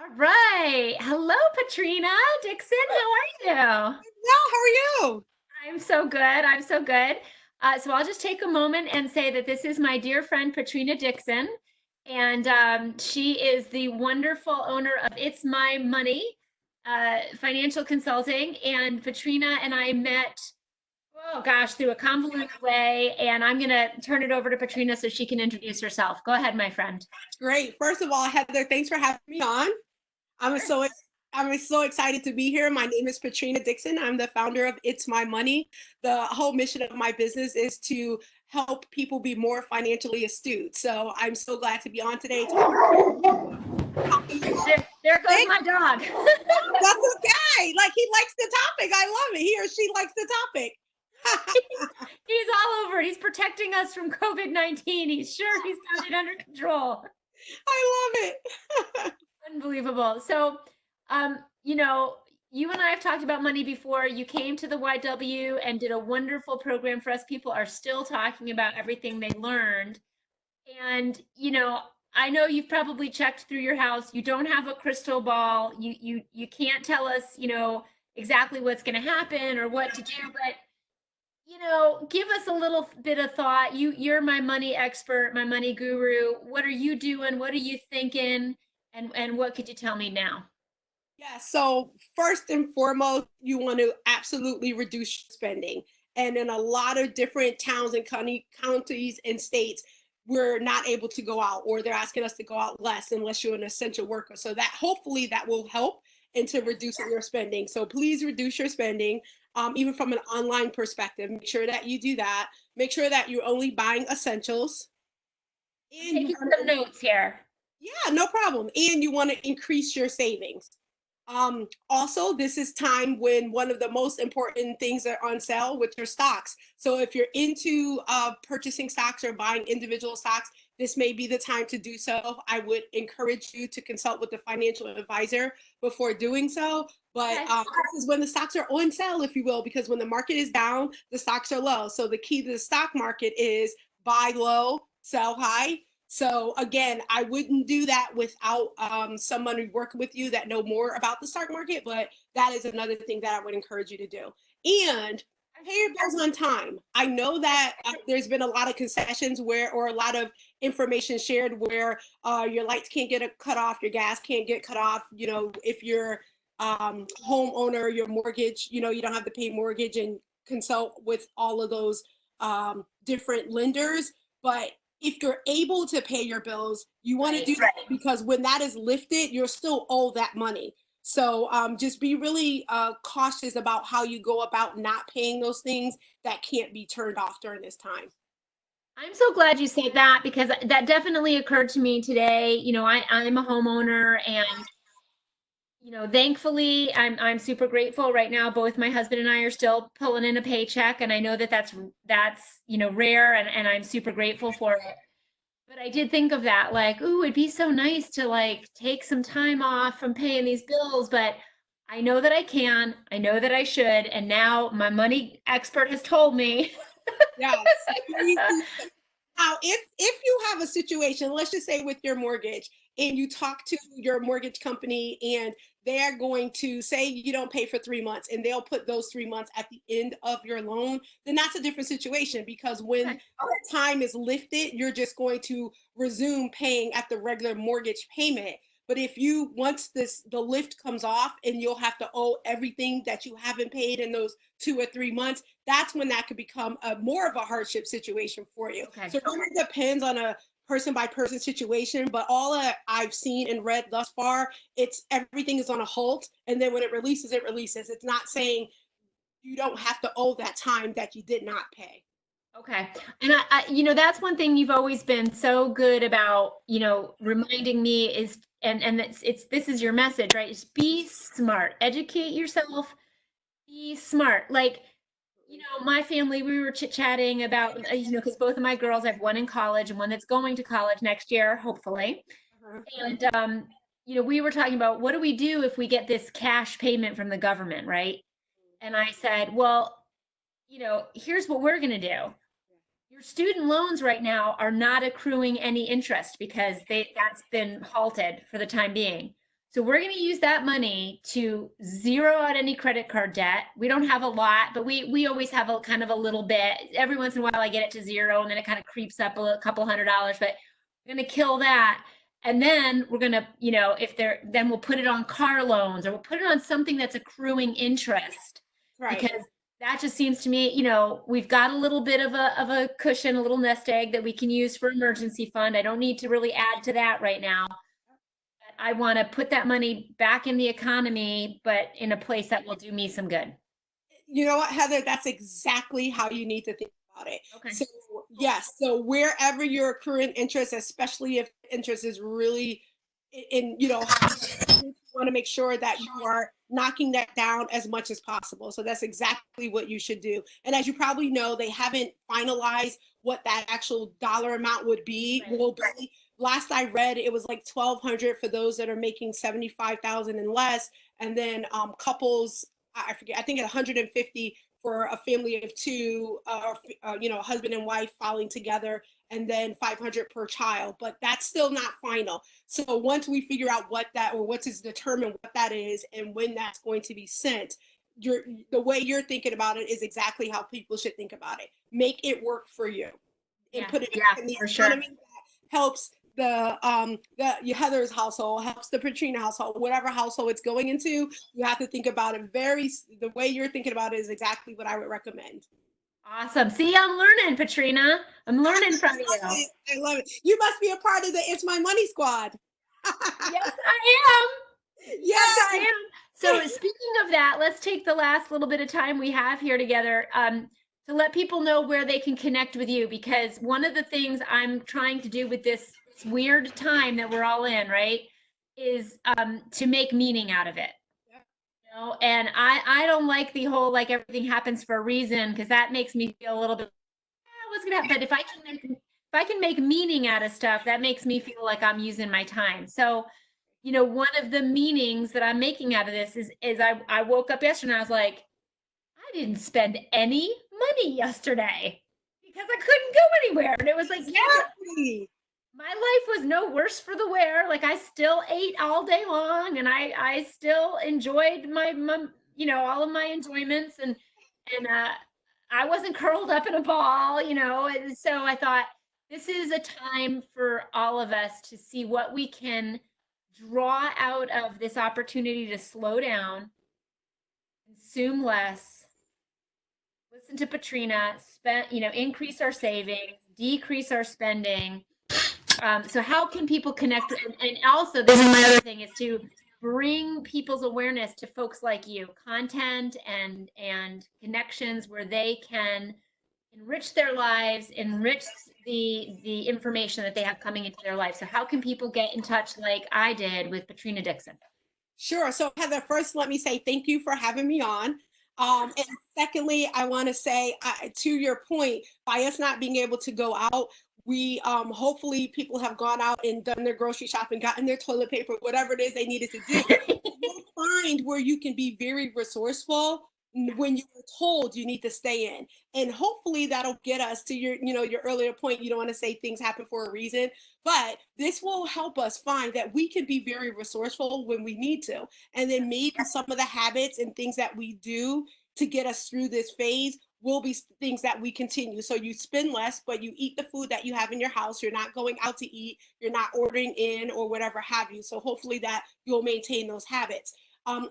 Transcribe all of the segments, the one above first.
All right. Hello, Patrina Dixon. How are you? Well, how are you? I'm so good. I'm so good. So I'll just take a moment and say that this is my dear friend, Patrina Dixon, and she is the wonderful owner of It's My Money Financial Consulting. And Patrina and I met, oh gosh, through a convoluted way. And I'm going to turn it over to Patrina so she can introduce herself. Go ahead, my friend. Great. First of all, Heather, thanks for having me on. I'm Sure. so I'm so excited to be here. My name is Patrina Dixon. I'm the founder of It's My Money. The whole mission of my business is to help people be more financially astute. So I'm so glad to be on today. There goes my dog. That's okay. Like he likes the topic. I love it. He or she likes the topic. He's all over it. He's protecting us from COVID-19. He's sure he's got it under control. I love it. Unbelievable. So, um, you know, you and I have talked about money before. You came to the YW and did a wonderful program for us. People are still talking about everything they learned. And, I know you've probably checked through your house. You don't have a crystal ball. You can't tell us, exactly what's going to happen or what to do, but give us a little bit of thought. You're my money expert, my money guru. What are you doing? What are you thinking? And what could you tell me now? Yeah, so first and foremost, you want to absolutely reduce spending. And in a lot of different towns and counties and states, we're not able to go out, or they're asking us to go out less unless you're an essential worker. So that hopefully that will help into reducing your spending. So please reduce your spending, even from an online perspective. Make sure that you do that. Make sure that you're only buying essentials. I'm And you taking want some to, notes here. yeah, no problem. And you want to increase your savings. Also, this is time when one of the most important things are on sale, which are stocks. So if you're into purchasing stocks or buying individual stocks, this may be the time to do so. I would encourage you to consult with a financial advisor before doing so. But Okay. this is when the stocks are on sale, if you will, because when the market is down, the stocks are low. So the key to the stock market is buy low, sell high. So again, I wouldn't do that without someone who work with you that know more about the stock market, but that is another thing that I would encourage you to do. And pay your bills on time. I know that there's been a lot of concessions where, or a lot of information shared where your lights can't get cut off, your gas can't get cut off. You know, if you're homeowner, your mortgage, you know, you don't have to pay mortgage and consult with all of those different lenders. But if you're able to pay your bills, you want to Right. do that because when that is lifted, you're still owe that money. So just be really cautious about how you go about not paying those things that can't be turned off during this time. I'm so glad you said that because that definitely occurred to me today. I'm a homeowner and thankfully I'm super grateful right now. Both my husband and I are still pulling in a paycheck, and I know that that's rare, and I'm super grateful for it. But I did think of that, like, ooh, it'd be so nice to like take some time off from paying these bills, but I know that I can, I know that I should, and now my money expert has told me. Yes. Now, if you have a situation, let's just say with your mortgage, and you talk to your mortgage company and they're going to say you don't pay for 3 months and they'll put those 3 months at the end of your loan, then that's a different situation because when Okay. that time is lifted, you're just going to resume paying at the regular mortgage payment. But if you once this the lift comes off and you'll have to owe everything that you haven't paid in those 2 or 3 months, that's when that could become a more of a hardship situation for you. Okay. So it really depends on a person by person situation, but all that I've seen and read thus far, it's everything is on a halt, and then when it releases, it releases. It's not saying you don't have to owe that time that you did not pay. Okay. And that's one thing you've always been so good about, reminding me is, and this is your message, right? Is be smart, educate yourself, be smart. Like, my family, we were chit-chatting about, because both of my girls, I have one in college and one that's going to college next year, hopefully. Uh-huh. And, we were talking about what do we do if we get this cash payment from the government, right? And I said, well, here's what we're going to do. Your student loans right now are not accruing any interest because that's been halted for the time being. So we're going to use that money to zero out any credit card debt. We don't have a lot, but we always have a kind of a little bit. Every once in a while I get it to zero and then it kind of creeps up a couple $100, but we're going to kill that. And then we're going to, if then we'll put it on car loans, or we'll put it on something that's accruing interest, Right. because that just seems to me, we've got a little bit of a cushion, a little nest egg that we can use for emergency fund. I don't need to really add to that right now. I want to put that money back in the economy, but in a place that will do me some good. You know what, Heather, that's exactly how you need to think about it. Okay. So yes, so wherever you're accruing interest, especially if interest is really high, you want to make sure that you are knocking that down as much as possible. So that's exactly what you should do. And as you probably know, they haven't finalized what that actual dollar amount would be. Right. Will be. Last I read, it was like 1,200 for those that are making 75,000 and less, and then couples, I forget, I think 150 for a family of two, a husband and wife filing together, and then 500 per child. But that's still not final. So once we figure out what that, or what's to determine what that is and when that's going to be sent, the way you're thinking about it is exactly how people should think about it. Make it work for you and Yeah, put it yeah, in the for sure. economy that helps the Heather's household, helps the Patrina household, whatever household it's going into. You have to think about it the way you're thinking about it is exactly what I would recommend. Awesome. See, I'm learning, Patrina. I'm learning from you. I love it. You must be a part of the It's My Money squad. Yes, I am. Yes, Yes. I am. So speaking of that, let's take the last little bit of time we have here together, to let people know where they can connect with you, because one of the things I'm trying to do with this weird time that we're all in, right, is to make meaning out of it. And I don't like the whole like everything happens for a reason, because that makes me feel a little bit, what's gonna happen? But if I can make meaning out of stuff, that makes me feel like I'm using my time. So, one of the meanings that I'm making out of this is I woke up yesterday and I was like, I didn't spend any money yesterday because I couldn't go anywhere. And it was like, yeah, Exactly. my life was no worse for the wear. Like, I still ate all day long, and I still enjoyed my all of my enjoyments, and I wasn't curled up in a ball. And so I thought this is a time for all of us to see what we can draw out of this opportunity to slow down, consume less, listen to Patrina, increase our savings, decrease our spending. So how can people connect? And also, this is my other thing, is to bring people's awareness to folks like you, content and connections where they can enrich their lives, enrich the information that they have coming into their life. So how can people get in touch like I did with Patrina Dixon? Sure. So Heather, first let me say thank you for having me on. And secondly, I want to say, to your point, by us not being able to go out, we hopefully people have gone out and done their grocery shopping, gotten their toilet paper, whatever it is they needed to do. You'll find where you can be very resourceful when you were told you need to stay in. And hopefully that'll get us to your earlier point. You don't want to say things happen for a reason, but this will help us find that we can be very resourceful when we need to. And then maybe some of the habits and things that we do to get us through this phase will be things that we continue. So you spend less, but you eat the food that you have in your house. You're not going out to eat, you're not ordering in or whatever have you. So hopefully that you'll maintain those habits.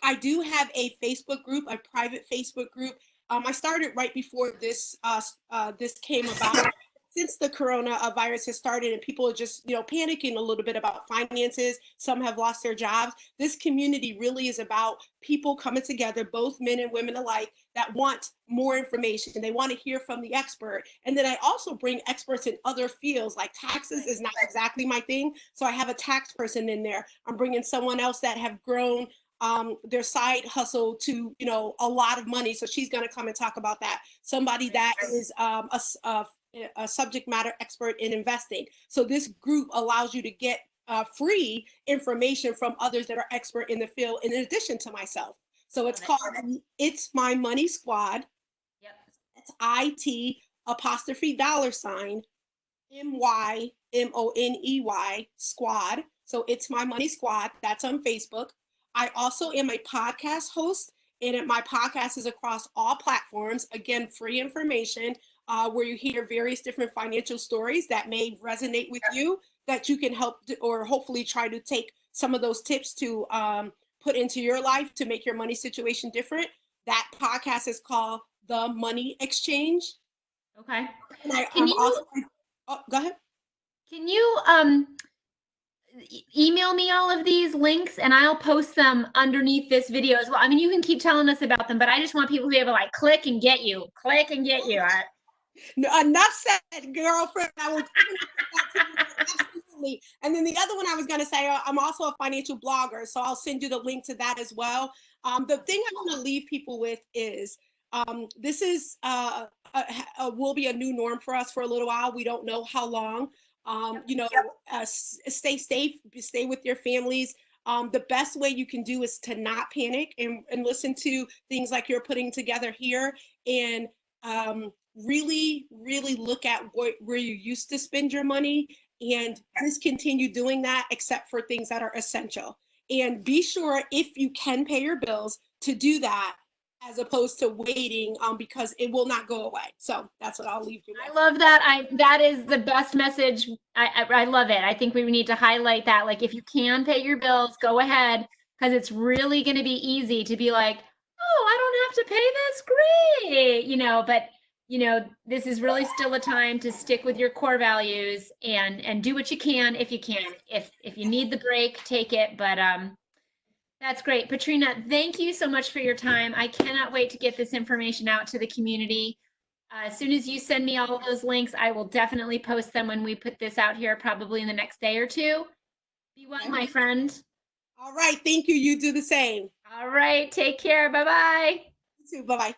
I do have a Facebook group, a private Facebook group. I started right before this came about. Since the coronavirus has started and people are just panicking a little bit about finances, some have lost their jobs. This community really is about people coming together, both men and women alike, that want more information and they want to hear from the expert. And then I also bring experts in other fields, like taxes is not exactly my thing, so I have a tax person in there. I'm bringing someone else that have grown their side hustle to a lot of money, so she's going to come and talk about that. Somebody that is a subject matter expert in investing. So this group allows you to get free information from others that are expert in the field, in addition to myself. So it's called It's My Money Squad. Yep. It's IT apostrophe dollar sign MYMONEY squad. So It's My Money Squad. That's on Facebook. I also am a podcast host, and my podcast is across all platforms. Again, free information where you hear various different financial stories that may resonate with you, that you can help or hopefully try to take some of those tips to put into your life to make your money situation different. That podcast is called The Money Exchange. Okay. And I Can you also, oh, go ahead. can you email me all of these links and I'll post them underneath this video as well. I mean, you can keep telling us about them, but I just want people to be able to like click and get you. Click and get you. No, enough said, girlfriend. I was absolutely. And then the other one I was going to say, I'm also a financial blogger, so I'll send you the link to that as well. The thing I want to leave people with is this is will be a new norm for us for a little while. We don't know how long. Stay safe, stay with your families. The best way you can do is to not panic and listen to things like you're putting together here, and really, really look at where you used to spend your money and just continue doing that, except for things that are essential. And be sure, if you can pay your bills, to do that as opposed to waiting because it will not go away. So that's what I'll leave you with. I love that. That is the best message. I love it. I think we need to highlight that. Like, if you can pay your bills, go ahead, because it's really going to be easy to be like, oh, I don't have to pay this. Great. But this is really still a time to stick with your core values and do what you can if you can. If you need the break, take it. But that's great. Patrina, thank you so much for your time. I cannot wait to get this information out to the community. As soon as you send me all of those links, I will definitely post them when we put this out here, probably in the next day or two. Be well, my friend. All right. Thank you. You do the same. All right. Take care. Bye-bye. You too. Bye-bye.